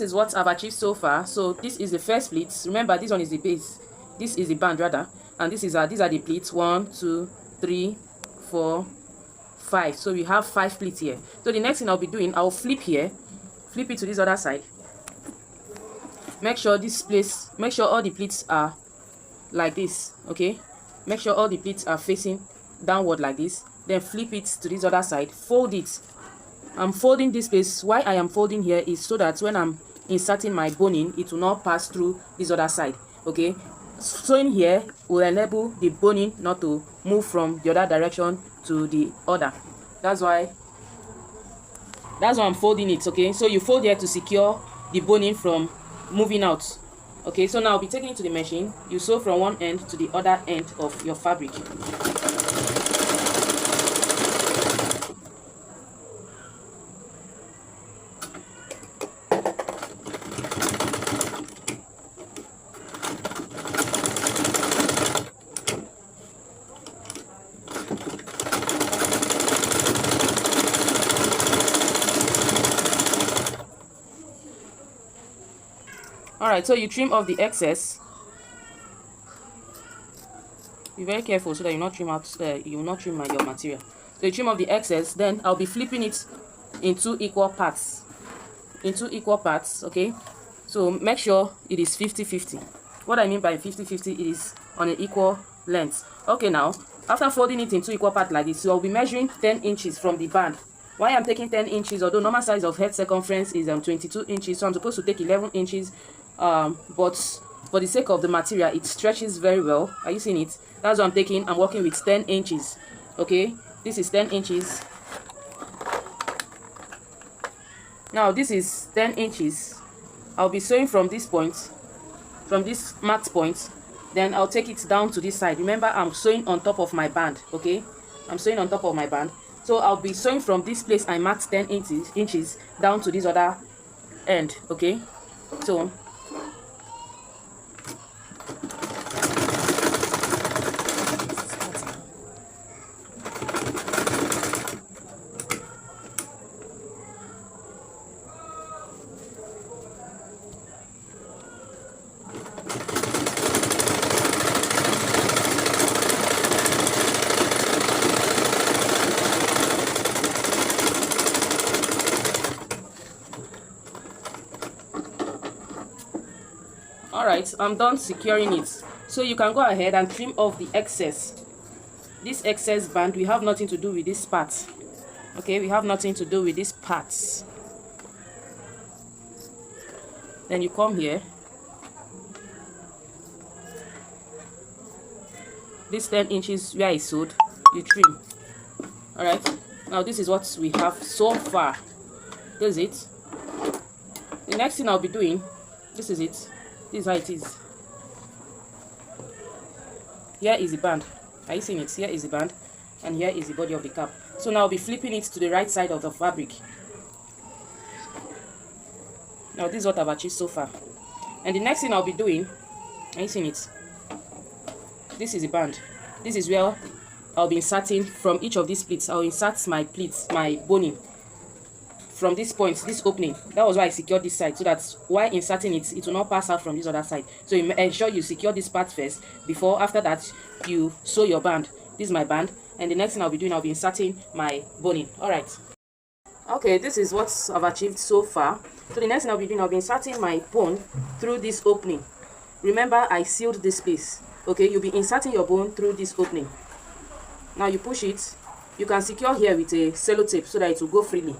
this is what I've achieved so far. So this is the first pleat. Remember, this one is the base, this is the band rather, and this is these are the pleats. 1 2 3 4 5. So we have 5 pleats here. So the next thing I'll be doing, I'll flip here, flip it to this other side. Make sure all the pleats are like this. Okay, make sure all the pleats are facing downward like this. Then flip it to this other side, fold it. I'm folding this place. Why I am folding here is so that when I'm inserting my boning, it will not pass through this other side. Okay, sewing here will enable the boning not to move from the other direction to the other. That's why I'm folding it. Okay, so you fold here to secure the boning from moving out. Okay, so now I'll be taking it to the machine. You sew from one end to the other end of your fabric. Alright, so you trim off the excess. Be very careful so that you not trim out your material. So you trim off the excess. Then I'll be flipping it into equal parts. Okay, so make sure it is 50-50. What I mean by 50-50, it is on an equal length. Okay, now after folding it into equal parts like this, so I'll be measuring 10 inches from the band. Why I'm taking 10 inches, although normal size of head circumference is 22 inches, so I'm supposed to take 11 inches. But for the sake of the material, it stretches very well. Are you seeing it? That's what I'm taking. I'm working with 10 inches. Okay, this is 10 inches. Now this is 10 inches. I'll be sewing from this point, from this marked point. Then I'll take it down to this side. Remember, I'm sewing on top of my band. Okay, I'm sewing on top of my band. So I'll be sewing from this place I marked 10 inches down to this other end. Okay, so alright, I'm done securing it. So you can go ahead and trim off the excess. This excess band, we have nothing to do with this part. Okay, we have nothing to do with these parts. Then you come here. This 10 inches where I sewed, you trim. Alright, now this is what we have so far. This is it. The next thing I'll be doing, this is it. This is how it is. Here is the band. Are you seeing it? Here is the band, and here is the body of the cap. So now I'll be flipping it to the right side of the fabric. Now this is what I've achieved so far. And the next thing I'll be doing, are you seeing it? This is the band. This is where I'll be inserting from each of these pleats. I'll insert my pleats, my boning, from this point, this opening. That was why I secured this side, so that while inserting it, it will not pass out from this other side. So you ensure you secure this part first before, after that, you sew your band. This is my band, and the next thing I'll be doing, I'll be inserting my boning. Alright. Okay, this is what I've achieved so far. So the next thing I'll be doing, I'll be inserting my bone through this opening. Remember, I sealed this space. Okay, you'll be inserting your bone through this opening. Now you push it. You can secure here with a sellotape so that it will go freely.